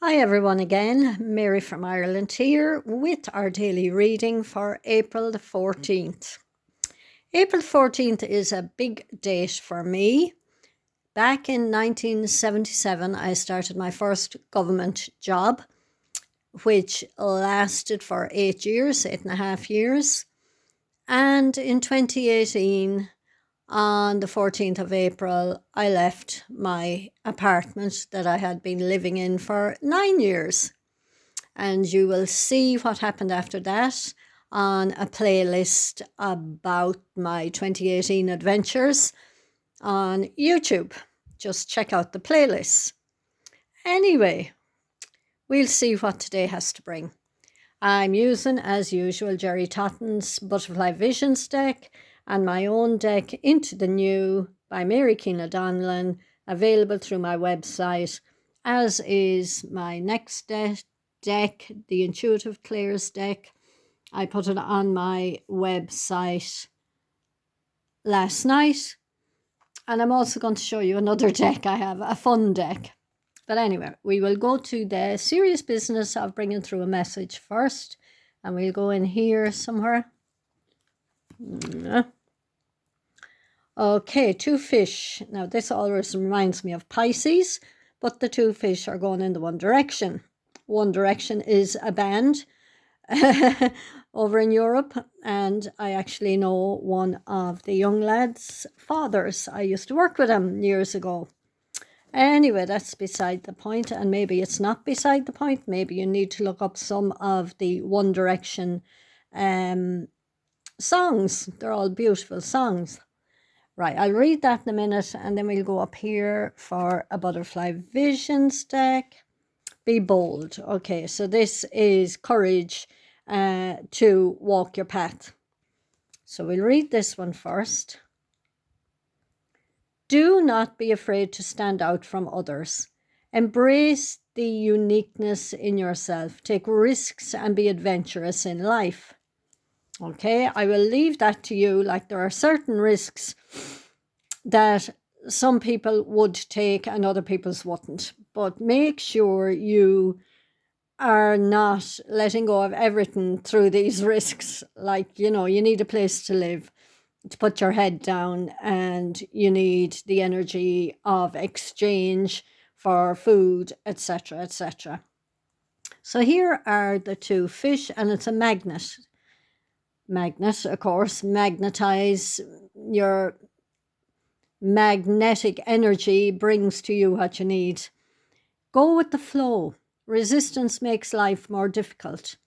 Hi everyone again, Mary from Ireland here with our daily reading for April the 14th. April 14th is a big date for me. Back in 1977, I started my first government job, which lasted for 8 years, 8.5 years. And in 2018, on the 14th of April, I left my apartment that I had been living in for 9 years. And you will see what happened after that on a playlist about my 2018 adventures on YouTube. Just check out the playlist. Anyway, we'll see what today has to bring. I'm using, as usual, Jerry Totten's Butterfly Visions deck and my own deck Into the New by Mary Keane O'Donnell, available through my website, as is my next deck, the Intuitive Clairs deck. I put it on my website last night, and I'm also going to show you another deck I have, a fun deck. But anyway, we will go to the serious business of bringing through a message first, and we'll go in here somewhere. Okay, two fish. Now this always reminds me of Pisces, but the two fish are going in the one direction. One Direction is a band over in Europe, and I actually know one of the young lads' fathers. I used to work with him years ago. Anyway, that's beside the point, and maybe it's not beside the point. Maybe you need to look up some of the One Direction songs. They're all beautiful songs. Right, I'll read that in a minute, and then we'll go up here for a Butterfly Visions deck. Be bold. Okay, so this is courage to walk your path. So we'll read this one first. Do not be afraid to stand out from others. Embrace the uniqueness in yourself. Take risks and be adventurous in life. Okay, I will leave that to you. Like, there are certain risks that some people would take and other people's wouldn't. But make sure you are not letting go of everything through these risks. Like, you need a place to live, to put your head down, and you need the energy of exchange for food, etc., etc. So here are the two fish, and it's a magnet. Magnet, of course, magnetize. Your magnetic energy brings to you what you need. Go with the flow. Resistance makes life more difficult.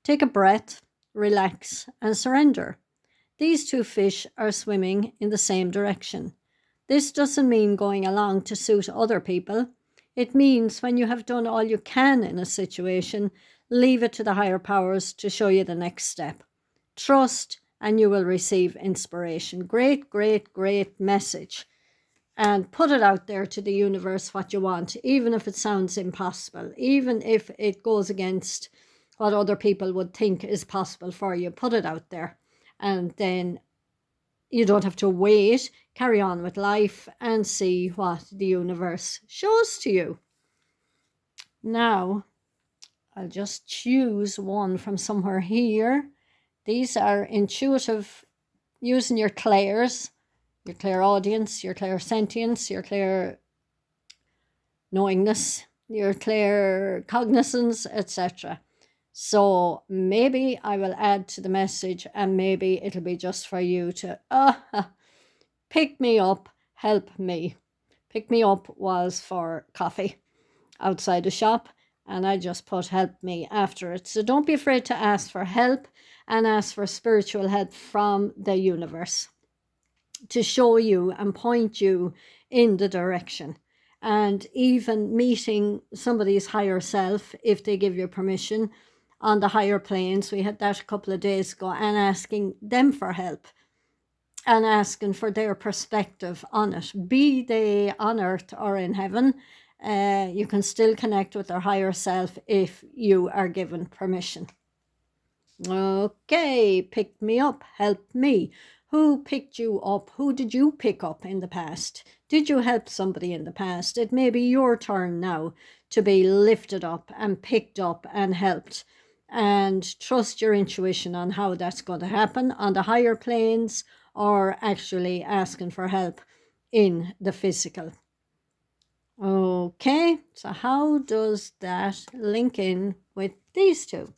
Take a breath, relax, and surrender. These two fish are swimming in the same direction. This doesn't mean going along to suit other people. It means when you have done all you can in a situation, leave it to the higher powers to show you the next step. Trust, and you will receive inspiration. Great, great, great message. And put it out there to the universe what you want, even if it sounds impossible, even if it goes against what other people would think is possible for you. Put it out there, and then you don't have to wait. Carry on with life and see what the universe shows to you. Now, I'll just choose one from somewhere here. These are intuitive, using your clairs, your clairaudience, your clairsentience, your clair knowingness, your claircognizance, etc. So maybe I will add to the message, and maybe it'll be just for you to pick me up, help me. Pick me up was for coffee outside a shop, and I just put help me after it. So don't be afraid to ask for help, and ask for spiritual help from the universe to show you and point you in the direction. And even meeting somebody's higher self, if they give you permission, on the higher planes. We had that a couple of days ago, and asking them for help and asking for their perspective on it. Be they on earth or in heaven, you can still connect with their higher self if you are given permission. Okay, pick me up, help me. Who picked you up? Who did you pick up in the past? Did you help somebody in the past? It may be your turn now to be lifted up and picked up and helped. And trust your intuition on how that's going to happen on the higher planes, or actually asking for help in the physical. Okay, so how does that link in with these two?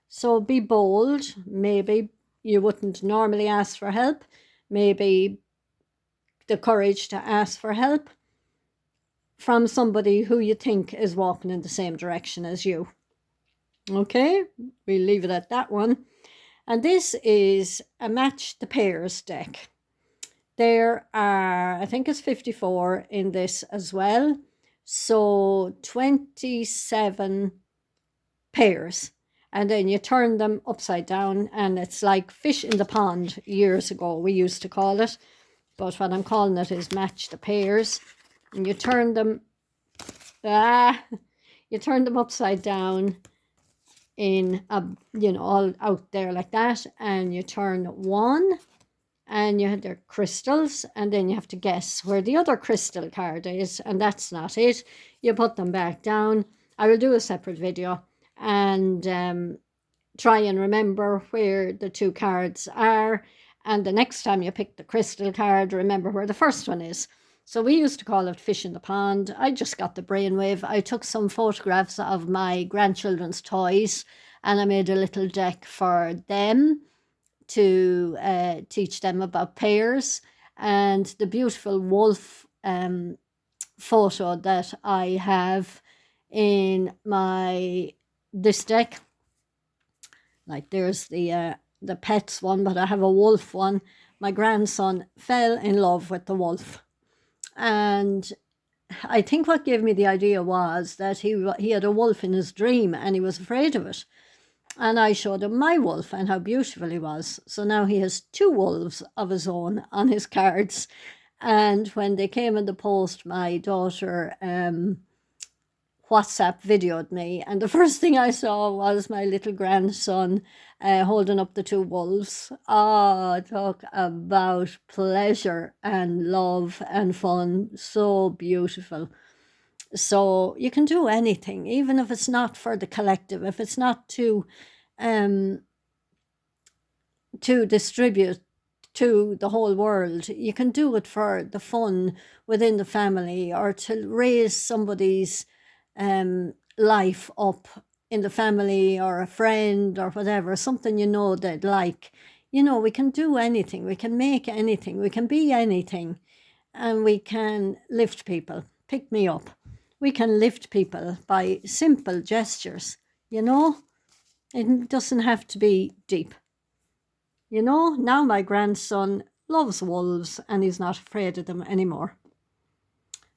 So be bold. Maybe you wouldn't normally ask for help. Maybe the courage to ask for help from somebody who you think is walking in the same direction as you. Okay, we'll leave it at that one. And this is a Match the Pairs deck. There are, I think it's 54 in this as well. So 27 pairs. And then you turn them upside down, and it's like fish in the pond years ago, we used to call it. But what I'm calling it is Match the Pairs. And you turn them, you turn them upside down in a, all out there like that, and you turn one, and you have their crystals, and then you have to guess where the other crystal card is, and that's not it. You put them back down. I will do a separate video and try and remember where the two cards are, and the next time you pick the crystal card, remember where the first one is. So we used to call it fish in the pond. I just got the brainwave. I took some photographs of my grandchildren's toys, and I made a little deck for them to teach them about pairs. And the beautiful wolf photo that I have in this deck, like there's the pets one, but I have a wolf one. My grandson fell in love with the wolf. And I think what gave me the idea was that he had a wolf in his dream, and he was afraid of it. And I showed him my wolf and how beautiful he was. So now he has two wolves of his own on his cards. And when they came in the post, my daughter WhatsApp videoed me, and the first thing I saw was my little grandson holding up the two wolves. Oh, talk about pleasure and love and fun. So beautiful. So you can do anything, even if it's not for the collective, if it's not to distribute to the whole world. You can do it for the fun within the family, or to raise somebody's life up in the family, or a friend, or whatever, something they'd like. We can do anything, we can make anything, we can be anything, and we can lift people. Pick me up. We can lift people by simple gestures, It doesn't have to be deep. Now my grandson loves wolves, and he's not afraid of them anymore.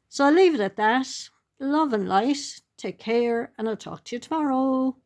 So I'll leave it at that. Love and light. Take care, and I'll talk to you tomorrow.